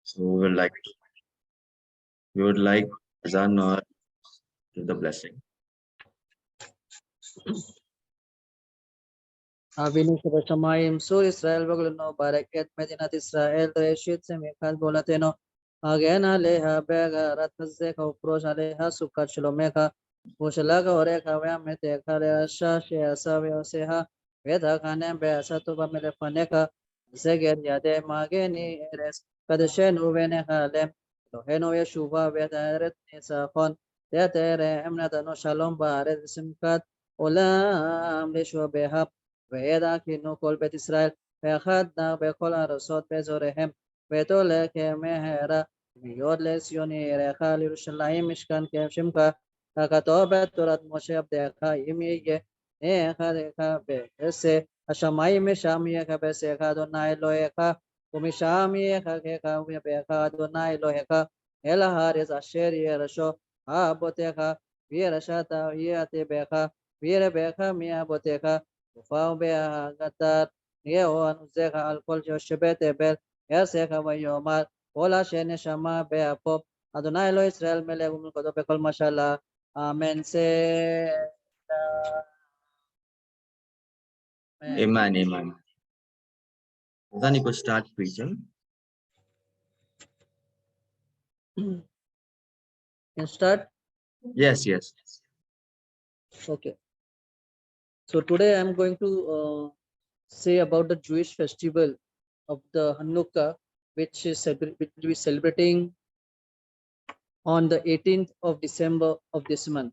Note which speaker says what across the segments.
Speaker 1: So we would like Chazzan or the blessing.
Speaker 2: Avinu Shabashamayim Sur Israel Bagulno Baraket Medinat Israel Reshit Semikat Bolateno Agena Leha Bega Ratazeka Uprosh Aleha Sukat Shilomeka Ushalaga Oreka Meteka Asha Sheasavi Oseha Veda Kanem Beasatuba Melefaneka Zeger Yade Mageni Eres Kadeshen Uveneka Lem Loheno Yeshuva Veda Eret Nisafon Tetere Emnatano Shalom Baret Simkat Olam Leshua Behab וידענו כל בית ישראל ואחדנה בכל ארצות באזוריהם ותולך מהרה מיוד לציון יראך לירושלים משכן כשמך ככתוב בתורת משה עבדך אם יהיה אחד בעשה השמיים משם יכבסך אדוני אלוהיך ומשם יחקך ויביך אדוני אלוהיך אל הארץ אשר ירשו אבותיך וירשת ויתבך וירבך מאבותיך ופאו בהגתת יהוה נוזך על כל שיושבי תבל יעשך ויאמר כל אשר נשמה באפו אדוני אלוהי ישראל מלך ומלכותו בכל משלה אמן
Speaker 1: Amen, amen. Then you could start preaching.
Speaker 2: Can start?
Speaker 1: Yes, yes.
Speaker 2: Okay. So today I am going to say about the Jewish festival of the Hanukkah, which will be celebrating on the 18th of December of this month.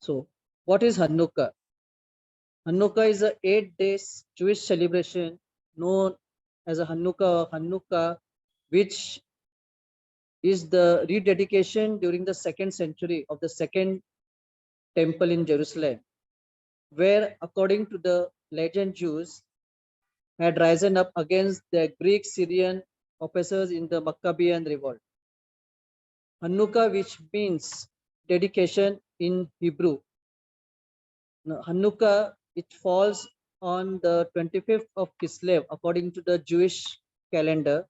Speaker 2: So, what is Hanukkah? Hanukkah is a 8 days Jewish celebration known as a Hanukkah, which is the rededication during the 2nd century of the second temple in Jerusalem, where, according to the legend, Jews had risen up against the Greek-Syrian oppressors in the Maccabean revolt. Hanukkah, which means dedication in Hebrew. Now, Hanukkah, it falls on the 25th of Kislev according to the Jewish calendar,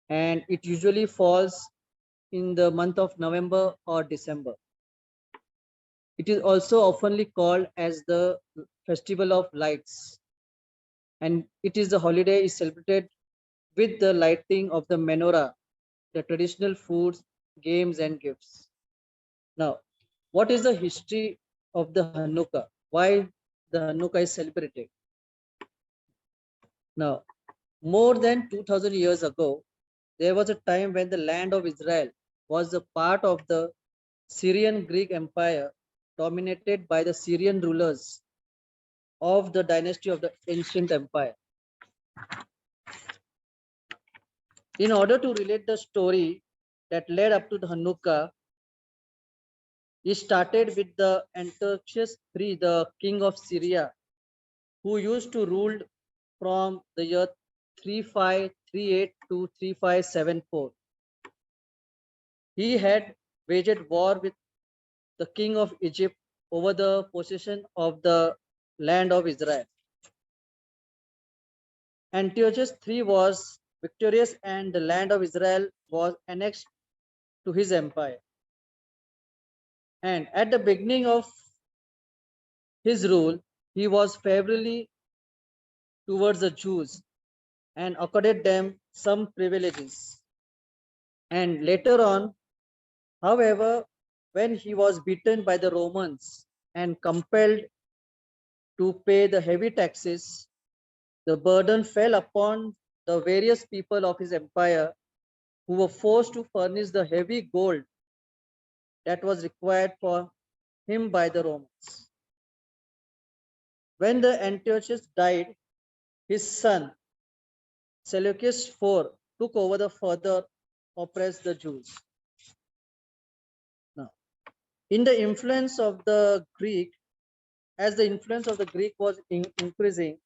Speaker 2: and it usually falls in the month of November or December. It is also oftenly called as the Festival of Lights, and it is the holiday is celebrated with the lighting of the menorah, the traditional foods, games, and gifts. Now, what is the history of the Hanukkah? Why the Hanukkah is celebrated? Now, more than 2000 years ago, there was a time when the land of Israel was a part of the Syrian Greek Empire, dominated by the Syrian rulers of the dynasty of the ancient empire. In order to relate the story that led up to the Hanukkah, it started with the Antiochus III, the king of Syria, who used to rule from the year 3538 to 3574. He had waged war with the king of Egypt over the possession of the land of Israel. Antiochus III was victorious and the land of Israel was annexed to his empire. And at the beginning of his rule, he was favorably towards the Jews and accorded them some privileges. And later on, however, when he was beaten by the Romans and compelled to pay the heavy taxes, the burden fell upon the various people of his empire who were forced to furnish the heavy gold that was required for him by the Romans. When the Antiochus died, his son Seleucus IV took over the further oppressed the Jews. Now, in the influence of the Greek, as the influence of the Greek was increasing,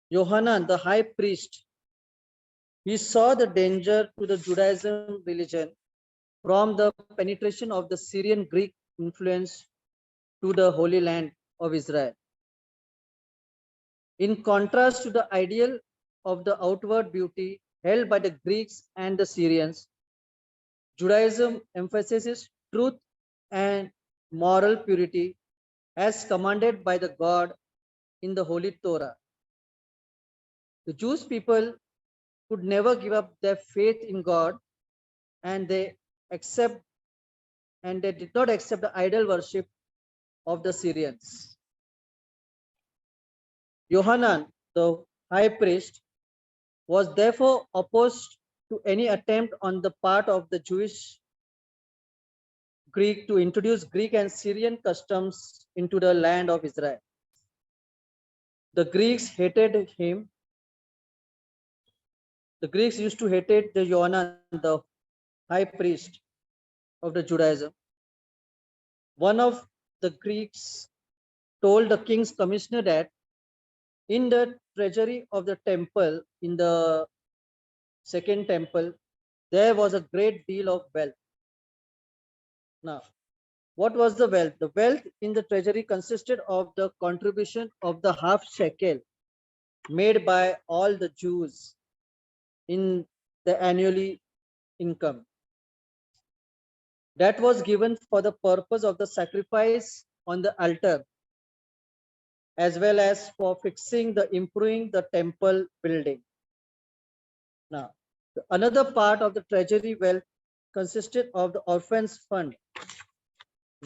Speaker 2: Yohanan, the high priest, he saw the danger to the Judaism religion from the penetration of the Syrian Greek influence to the Holy Land of Israel. In contrast to the ideal of the outward beauty held by the Greeks and the Syrians, Judaism emphasizes truth and moral purity as commanded by the God in the Holy Torah. The Jewish people could never give up their faith in God, and they accept and they did not accept the idol worship of the Syrians. Yohanan, the high priest, was therefore opposed to any attempt on the part of the Jewish Greek to introduce Greek and Syrian customs into the land of Israel. The Greeks hated him. The Greeks used to hate the Yohanan, the high priest of the Judaism. One of the Greeks told the king's commissioner that in the treasury of the temple, in the second temple, there was a great deal of wealth. Now, what was the wealth? The wealth in the treasury consisted of the contribution of the half shekel made by all the Jews in the annually income. That was given for the purpose of the sacrifice on the altar, as well as for fixing the improving the temple building. Now, another part of the treasury wealth consisted of the orphans fund,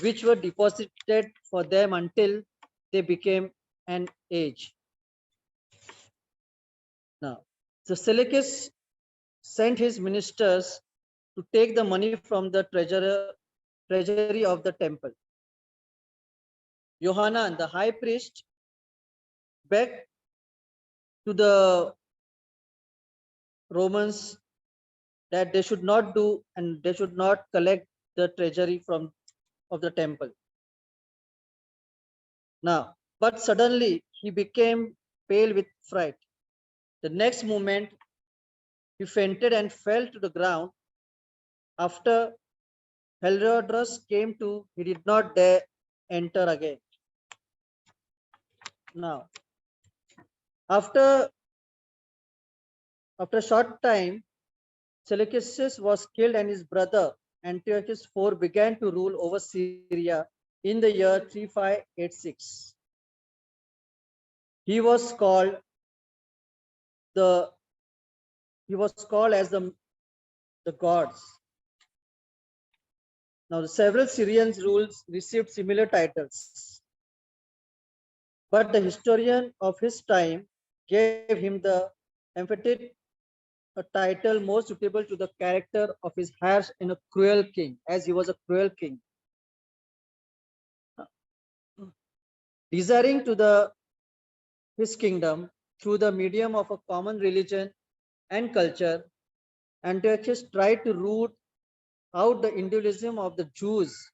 Speaker 2: which were deposited for them until they became an age. Now, so Seleucus sent his ministers to take the money from the treasury of the temple. Yohanan, the high priest, begged to the Romans that they should not do and they should not collect the treasury from of the temple. Now, but suddenly he became pale with fright. The next moment, he fainted and fell to the ground. After Herodotus came to, he did not dare enter again. Now, after a short time, Seleucus was killed and his brother Antiochus IV began to rule over Syria in the year 3586. He was called as the gods. Now, the several Syrian rules received similar titles, but the historian of his time gave him the emphatic a title more suitable to the character of his harsh and a cruel king, as he was a cruel king. Desiring to his kingdom through the medium of a common religion and culture, Antiochus tried to root out the individualism of the Jews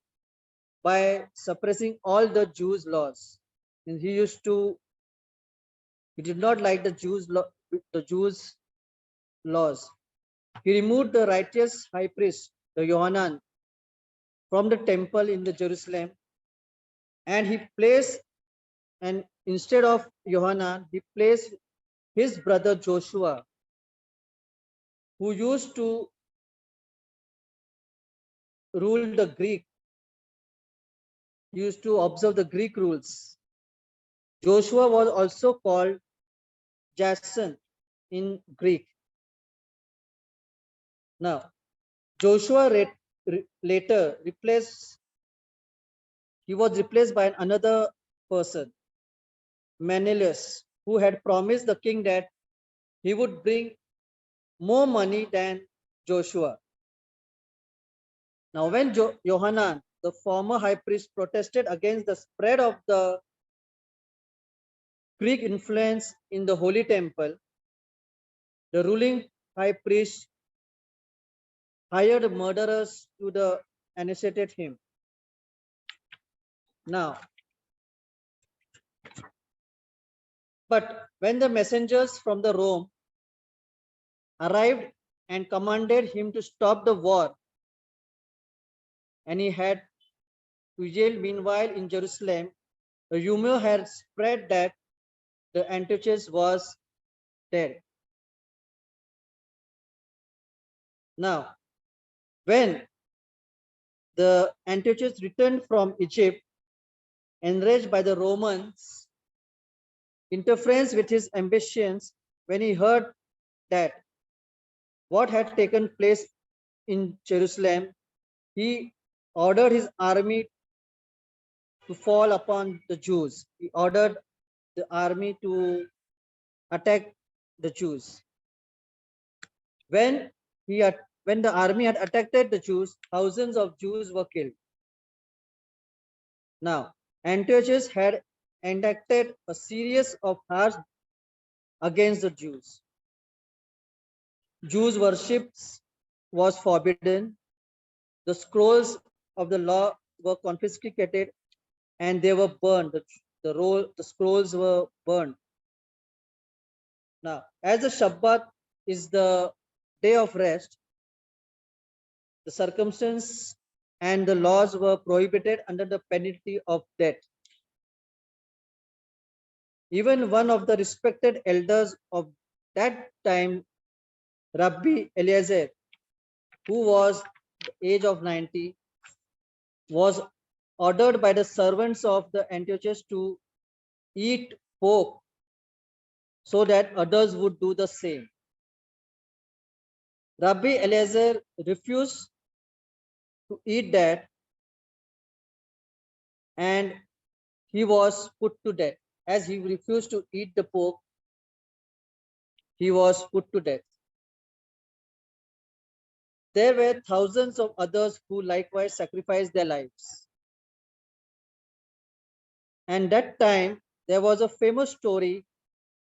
Speaker 2: by suppressing all the Jews' laws. And he did not like the Jews' laws. He removed the righteous high priest, the Yohanan, from the temple in the Jerusalem, and instead of Yohanan, he placed his brother Joshua, who used to rule the Greek. He used to observe the Greek rules. Joshua was also called Chazzan in Greek. Now, Joshua later was replaced by another person, Menelaus, who had promised the king that he would bring more money than Joshua. Now, when Yohanan, the former high priest, protested against the spread of the Greek influence in the Holy Temple, the ruling high priest hired murderers to annihilate him. Now, but when the messengers from the Rome arrived and commanded him to stop the war, and he had to yield, meanwhile in Jerusalem, the rumor had spread that the Antiochus was dead. Now, when the Antiochus returned from Egypt, enraged by the Romans' interference with his ambitions, when he heard that what had taken place in Jerusalem, he ordered his army to fall upon the Jews. He ordered the army to attack the Jews. When when the army had attacked the Jews, thousands of Jews were killed. Now, Antiochus had enacted a series of harsh against the Jews. Jews' worships was forbidden. The scrolls of the law were confiscated and they were burned. The scrolls were burned. Now, as the Shabbat is the day of rest, the circumstance and the laws were prohibited under the penalty of death. Even one of the respected elders of that time, Rabbi Eliezer, who was the age of 90, was ordered by the servants of the Antiochus to eat pork so that others would do the same. Rabbi Eliezer refused to eat that and he was put to death. As he refused to eat the pork, he was put to death. There were thousands of others who likewise sacrificed their lives. And that time, there was a famous story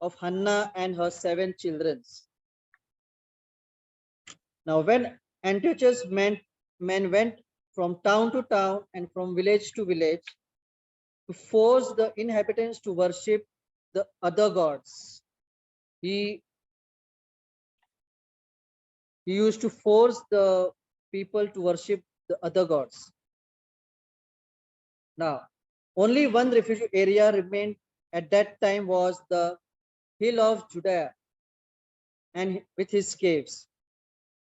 Speaker 2: of Hannah and her 7 children. Now, when Antiochus men went from town to town and from village to village to force the inhabitants to worship the other gods, he used to force the people to worship the other gods. Now, only one refuge area remained at that time was the hill of Judea and with his caves.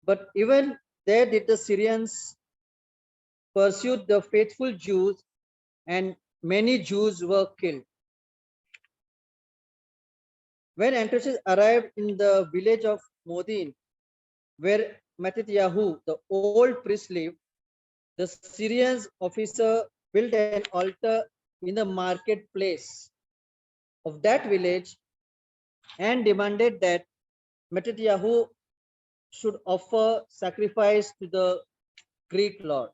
Speaker 2: But even there did the Syrians pursue the faithful Jews and many Jews were killed. When Antiochus arrived in the village of Modin, where Mattatyahu, the old priest, lived, the Syrian officer built an altar in the marketplace of that village and demanded that Mattatyahu should offer sacrifice to the Greek Lord,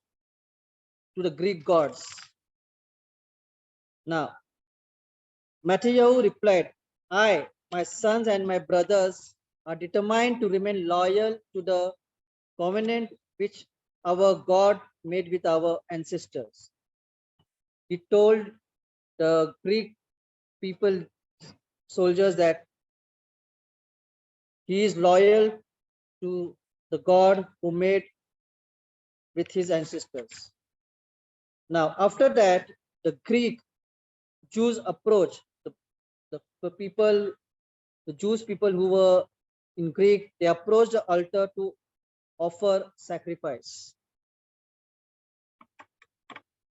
Speaker 2: to the Greek gods. Now, Mattatyahu replied, I, my sons and my brothers are determined to remain loyal to the covenant which our God made with our ancestors. He told the Greek people, soldiers, that he is loyal to the God who made with his ancestors. Now, after that, the Greek Jews approached the people, the Jewish people who were in Greek, they approached the altar to offer sacrifice.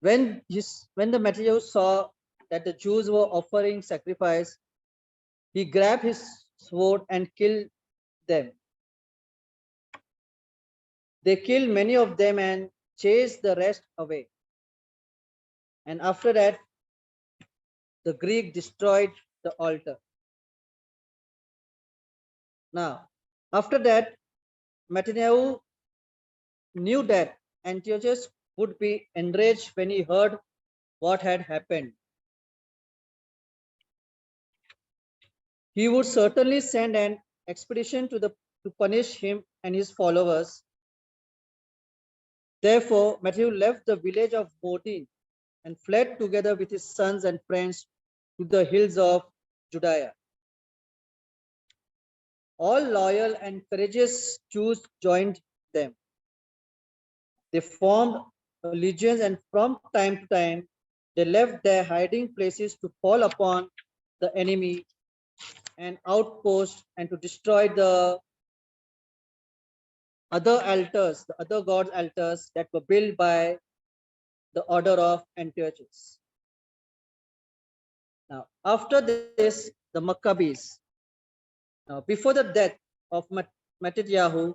Speaker 2: When the Mattatyahu saw that the Jews were offering sacrifice, he grabbed his sword and killed them. They killed many of them and chased the rest away. And after that, the Greek destroyed the altar. Now, after that, Mattatyahu knew that Antiochus would be enraged when he heard what had happened. He would certainly send an expedition to punish him and his followers. Therefore, Matthew left the village of Modin and fled together with his sons and friends to the hills of Judea. All loyal and courageous Jews joined them. They formed legions, and from time to time, they left their hiding places to fall upon the enemy an outpost and to destroy the other altars, the other gods' altars that were built by the order of Antiochus. Now, after this, the Maccabees, now before the death of Mattatyahu,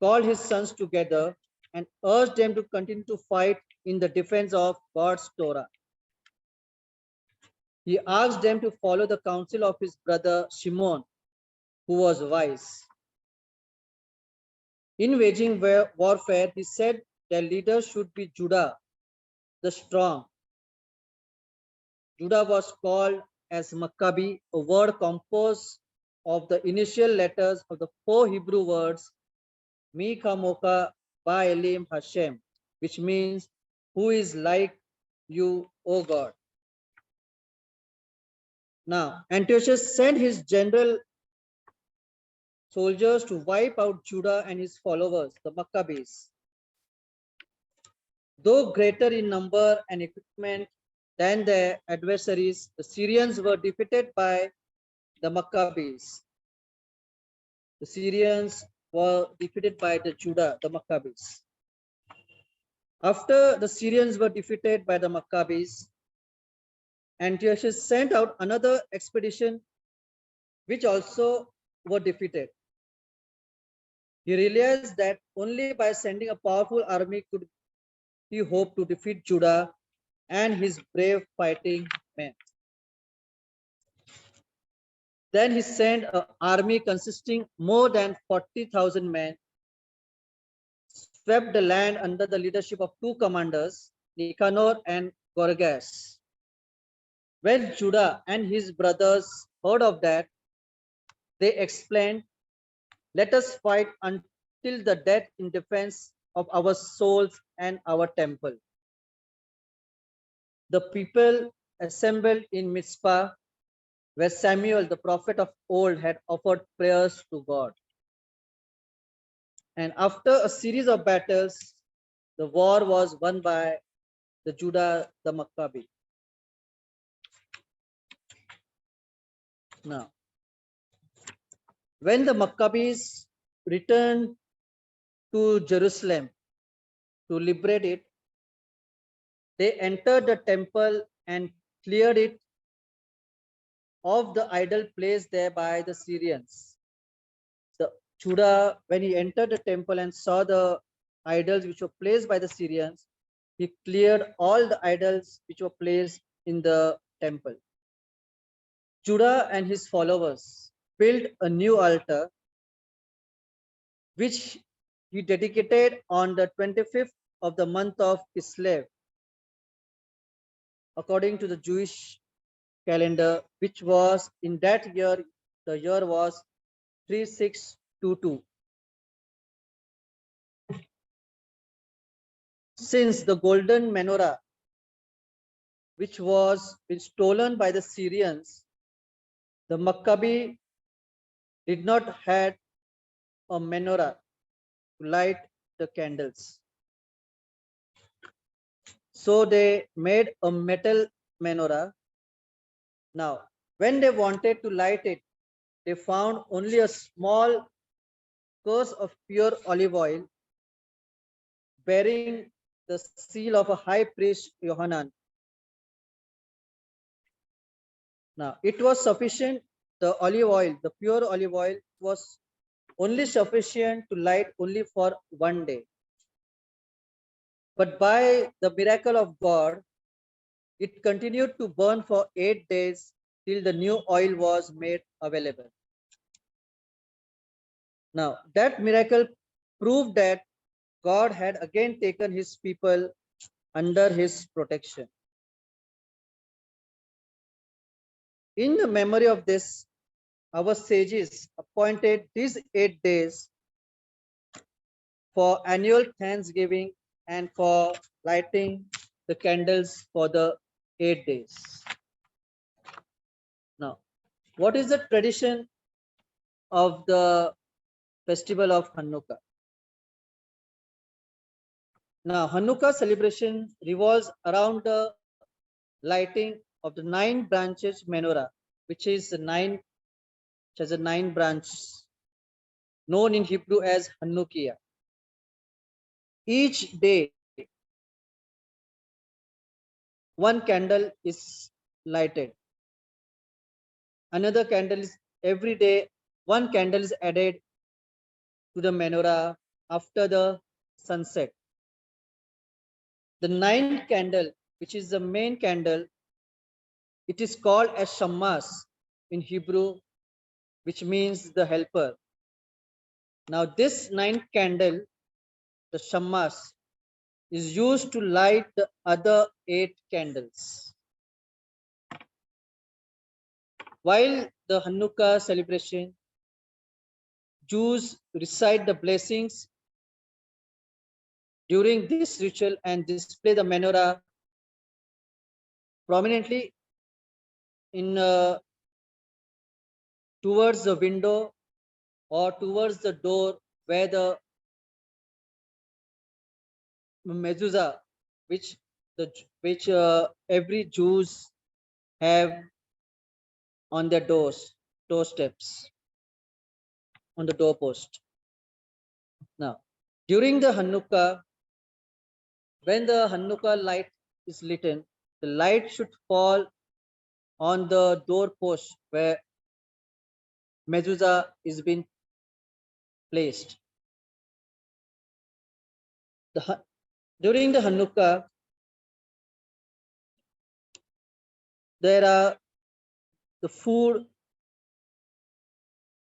Speaker 2: called his sons together and urged them to continue to fight in the defense of God's Torah. He asked them to follow the counsel of his brother Shimon, who was wise. In waging warfare, he said their leader should be Judah, the strong. Judah was called as Maccabi, a word composed of the initial letters of the 4 Hebrew words Mi Kamoka Ba Elim Hashem, which means who is like you, O God. Now, Antiochus sent his general soldiers to wipe out Judah and his followers, the Maccabees. Though greater in number and equipment than their adversaries, the Syrians were defeated by the Maccabees. The Syrians were defeated by the Judah, the Maccabees. After the Syrians were defeated by the Maccabees, Antiochus sent out another expedition which also were defeated. He realized that only by sending a powerful army could he hope to defeat Judah and his brave fighting men. Then he sent an army consisting more than 40,000 men, swept the land under the leadership of 2 commanders, Nicanor and Gorgas. When Judah and his brothers heard of that, they explained, "Let us fight until the death in defense of our souls and our temple." The people assembled in Mizpah, where Samuel, the prophet of old, had offered prayers to God. And after a series of battles, the war was won by the Judah, the Maccabi. Now, when the Maccabees returned to Jerusalem to liberate it, they entered the temple and cleared it of the idol placed there by the Syrians. The Judah, when he entered the temple and saw the idols which were placed by the Syrians, he cleared all the idols which were placed in the temple. Judah and his followers built a new altar, which he dedicated on the 25th of the month of Kislev, according to the Jewish calendar, which was in that year, the year was 3622. Since the golden menorah, which was been stolen by the Syrians, the Maccabi did not have a menorah to light the candles. So they made a metal menorah. Now, when they wanted to light it, they found only a small cruse of pure olive oil bearing the seal of a high priest Yohanan. Now, it was sufficient, the olive oil, the pure olive oil was only sufficient to light only for one day. But by the miracle of God, it continued to burn for 8 days till the new oil was made available. Now, that miracle proved that God had again taken his people under his protection. In the memory of this, our sages appointed these 8 days for annual thanksgiving and for lighting the candles for the 8 days. Now, what is the tradition of the festival of Hanukkah? Now, Hanukkah celebration revolves around the lighting of the 9 branches menorah, which is the 9 which has a 9 branches, known in Hebrew as Hanukkah. Each day, one candle is lighted. Another candle is every day, one candle is added to the menorah after the sunset. The ninth candle, which is the main candle, it is called as Shammas in Hebrew, which means the helper. Now, this ninth candle, the Shammas, is used to light the other 8 candles. While the Hanukkah celebration, Jews recite the blessings during this ritual and display the menorah prominently in towards the window or towards the door where the mezuzah, which every Jews have on their doorsteps, on the doorpost. Now, during the Hanukkah, when the Hanukkah light is lit, the light should fall on the doorpost where mezuzah is being placed. During the Hanukkah, there are the food.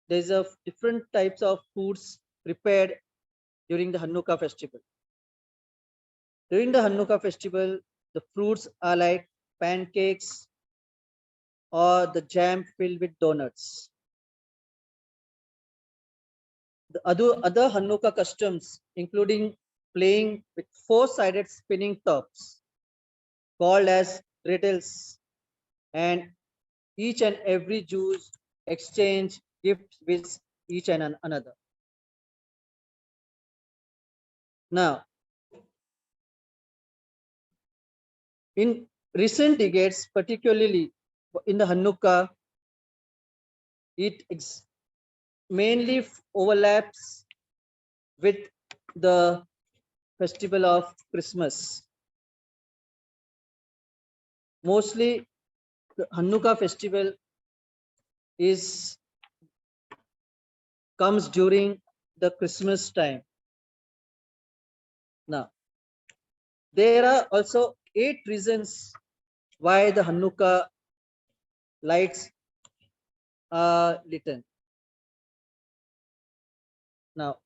Speaker 2: There's a different types of foods prepared during the Hanukkah festival. During the Hanukkah festival, the fruits are like pancakes or the jam filled with donuts. The other Hanukkah customs, including playing with 4-sided spinning tops called as riddles, and each and every Jews exchange gifts with each and another. Now, in recent decades, particularly in the Hanukkah, it mainly overlaps with the festival of Christmas. Mostly, the Hanukkah festival comes during the Christmas time. Now, there are also 8 reasons why the Hanukkah lights are lit. Now,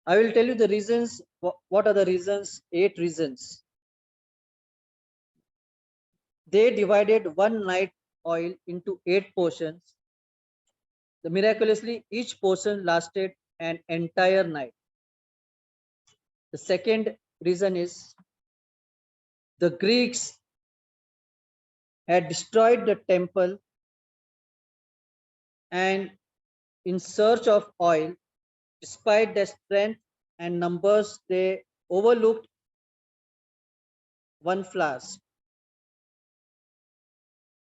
Speaker 2: I will tell you the reasons. What are the reasons? 8 reasons. They divided one night oil into 8 portions. Miraculously, each portion lasted an entire night. The second reason is the Greeks had destroyed the temple, and in search of oil, despite their strength and numbers, they overlooked one flask.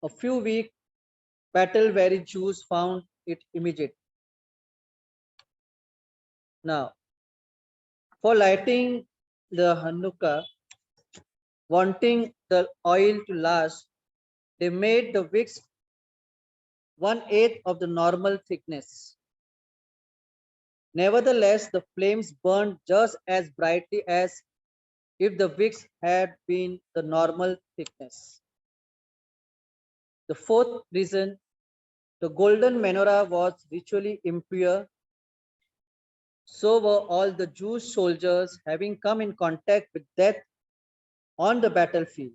Speaker 2: A few week battle-weary Jews found it immediate. Now, for lighting the Hanukkah, wanting the oil to last, they made the wicks 1/8 of the normal thickness. Nevertheless, the flames burned just as brightly as if the wicks had been the normal thickness. The fourth reason, the golden menorah was ritually impure. So were all the Jewish soldiers having come in contact with death on the battlefield.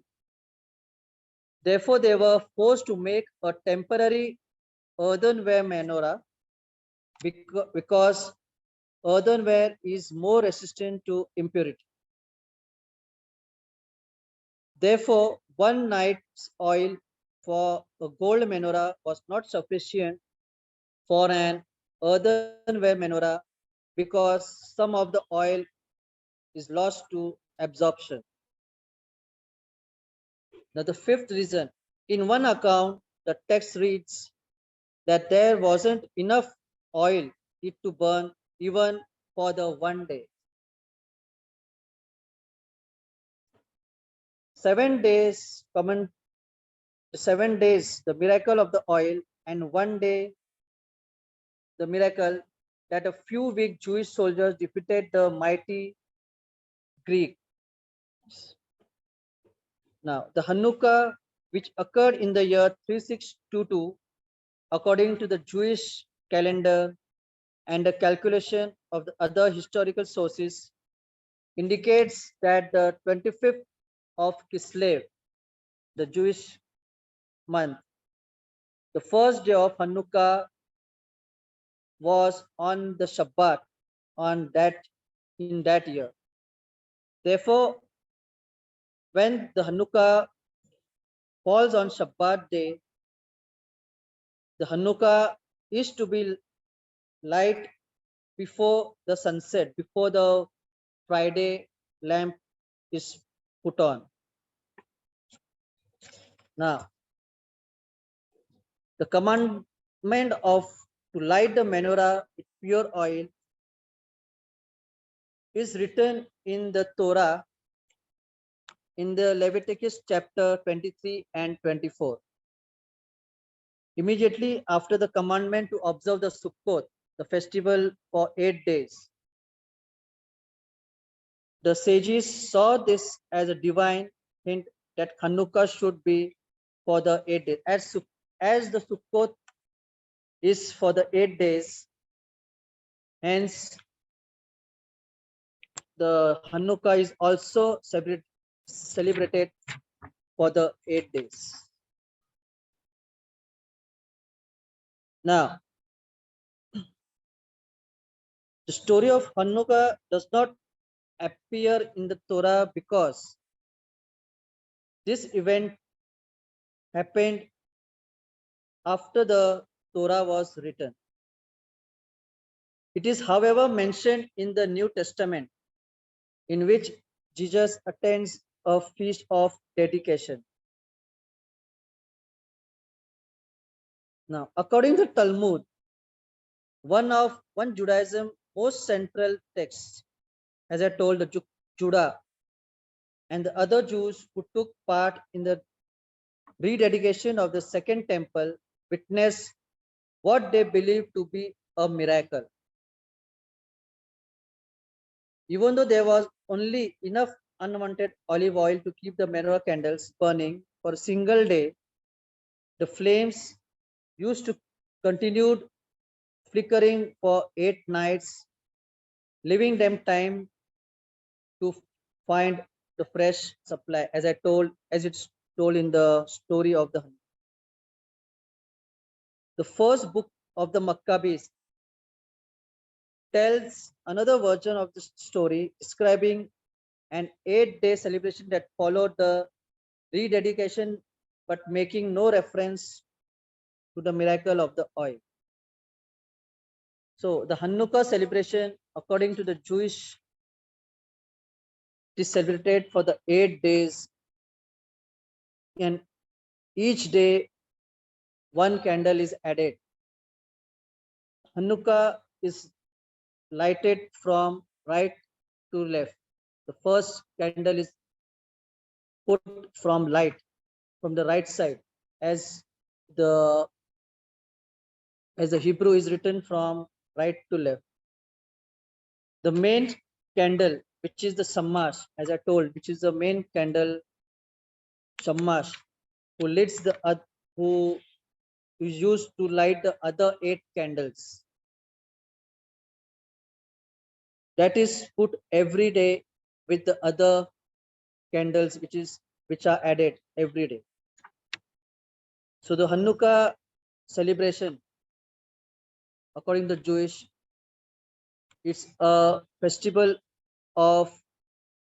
Speaker 2: Therefore, they were forced to make a temporary earthenware menorah because earthenware is more resistant to impurity. Therefore, one night's oil for a gold menorah was not sufficient for an earthenware menorah because some of the oil is lost to absorption. Now, the fifth reason, in one account, the text reads, that there wasn't enough oil it to burn even for the one day. 7 days, 7 days, the miracle of the oil, and one day, the miracle that a few weak Jewish soldiers defeated the mighty Greeks. Now, the Hanukkah, which occurred in the year 3622, according to the Jewish calendar and the calculation of the other historical sources, indicates that the 25th of Kislev, the Jewish month, the first day of Hanukkah, was on the Shabbat on that in that year. Therefore, when the Hanukkah falls on Shabbat day, the Hanukkah is to be light before the sunset, before the Friday lamp is put on. Now, the commandment of to light the menorah with pure oil is written in the Torah in the Leviticus chapter 23 and 24. Immediately after the commandment to observe the Sukkot, the festival for 8 days, the sages saw this as a divine hint that Hanukkah should be for the 8 days. As the Sukkot is for the 8 days, hence the Hanukkah is also celebrated for the 8 days. Now, the story of Hanukkah does not appear in the Torah because this event happened after the Torah was written. It is, however, mentioned in the New Testament, in which Jesus attends a feast of dedication. Now, according to Talmud, one Judaism most central texts, as I told, the Judah and the other Jews who took part in the rededication of the second temple witnessed what they believed to be a miracle. Even though there was only enough unwanted olive oil to keep the menorah candles burning for a single day, the flames used to continue flickering for 8 nights, leaving them time to find the fresh supply, as it's told in the story of the first book of the Maccabees tells another version of the story, describing an 8-day celebration that followed the rededication, but making no reference to the miracle of the oil. So the Hanukkah celebration, according to the Jewish, is celebrated for the 8 days, and each day one candle is added. Hanukkah is lighted from right to left. The first candle is put from the right side, as the Hebrew is written from right to left. The main candle, which is the Shamash, as I told, which is the main candle, Shamash, who leads who is used to light the other 8 candles. That is put every day with the other candles, which are added every day. So the Hanukkah celebration, according to Jewish, it's a festival for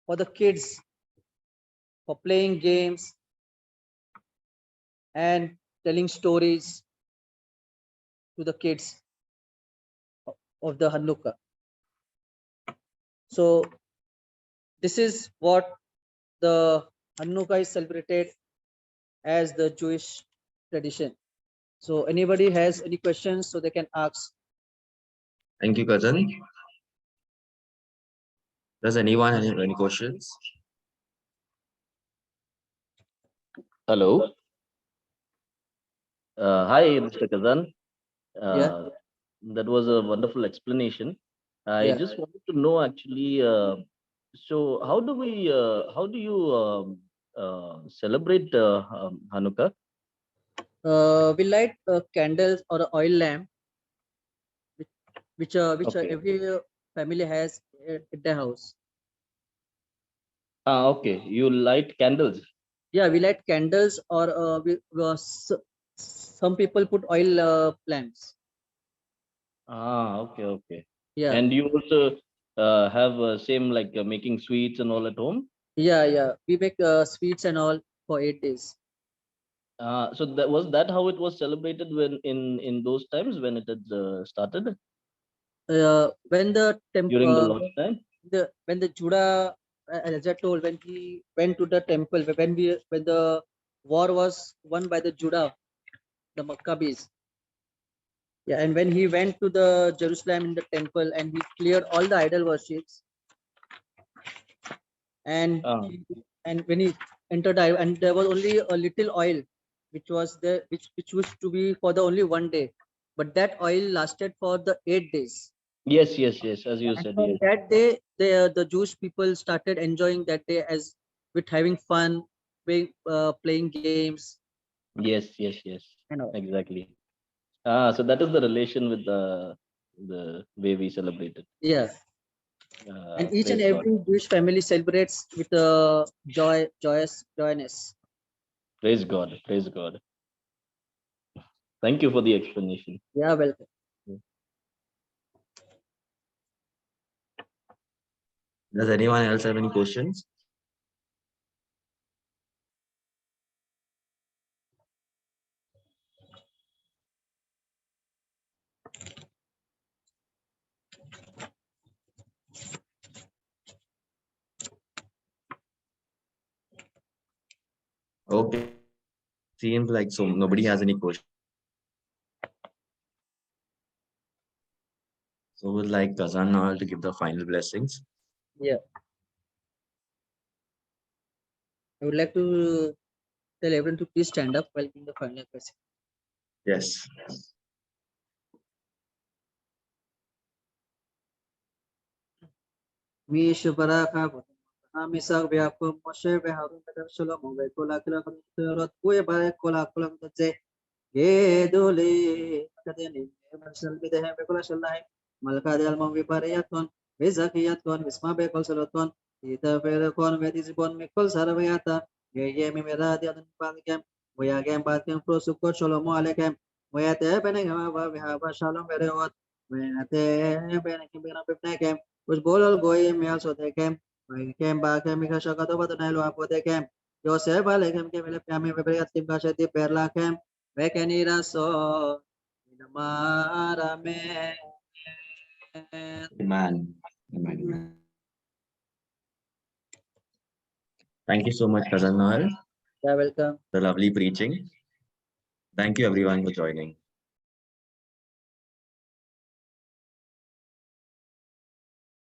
Speaker 2: the kids, for playing games and telling stories to the kids of the Hanukkah. So this is what the Hanukkah is celebrated as the Jewish tradition. So anybody has any questions, so they can ask.
Speaker 1: Thank you, cousin. Does anyone have any questions?
Speaker 3: Hello. Hi, Mr. Chazzan.
Speaker 2: Yeah.
Speaker 3: That was a wonderful explanation. I
Speaker 2: Yeah.
Speaker 3: just wanted to know actually, so how do you celebrate Hanukkah?
Speaker 2: We light candles or a oil lamp, which
Speaker 3: Okay.
Speaker 2: every family has at their house.
Speaker 3: Okay. You light candles.
Speaker 2: Yeah, we light candles, or some people put oil lamps.
Speaker 3: Okay, okay.
Speaker 2: Yeah,
Speaker 3: And you also have same like making sweets and all at home?
Speaker 2: yeah. We make sweets and all for 8 days.
Speaker 3: So that was that how it was celebrated when in those times when it had started
Speaker 2: When the
Speaker 3: during the Lord's time?
Speaker 2: when the Judah, as I told, when he went to the temple, when the war was won by the Judah, the Maccabees. Yeah, and when he went to the Jerusalem in the temple and he cleared all the idol worships, and
Speaker 3: Ah,
Speaker 2: when he entered, and there was only a little oil, which was there, which used to be for the only one day, but that oil lasted for the 8 days.
Speaker 3: yes, yes, yes. As you
Speaker 2: And
Speaker 3: said,
Speaker 2: from
Speaker 3: yes,
Speaker 2: that day, the Jewish people started enjoying that day as with having fun, playing games
Speaker 3: yes, yes, yes.
Speaker 2: and all.
Speaker 3: Exactly. So that is the relation with the way we celebrate it.
Speaker 2: Yeah, and each and
Speaker 3: Praise God.
Speaker 2: every Jewish family celebrates with joyousness.
Speaker 3: Praise God. Praise God. Thank you for the explanation.
Speaker 2: Yeah, welcome.
Speaker 1: Does anyone else have any questions? Okay. Seems like so nobody has any questions. So would like Kazan Noel to give the final blessings.
Speaker 2: Yeah, I would like to tell everyone to please stand up while giving the final question.
Speaker 1: Yes.
Speaker 2: Misha Baraka, Amisak Biakum, Moshe Beharun, Shalom, Kola Kila, Kuya Kola Kola, Geduli, Kadeni, Marshal Bideham, Bekola Shalai, Malka del Monvipariaton, Vizakiaton, Visma Bekol Saloton, Ita Feracon, Medizibon, Mikol Saravayata, Yemi Miradi and Palicam, we are again Batim Prosuko Sholomo Alecam, we are there, Beningama, we have a Shalom Berewat, when at the Benakim, which Bolol Goy, me also they came, we came back and Mikashakato, the Nilo Apo they came. Joseph Alecam came, Kami, Tim Bashati Perlacam. Vekaniraso Inamarame.
Speaker 1: Amen. Amen. Thank you so much, Kazan Noel.
Speaker 2: Yeah, welcome.
Speaker 1: The lovely preaching. Thank you everyone for joining.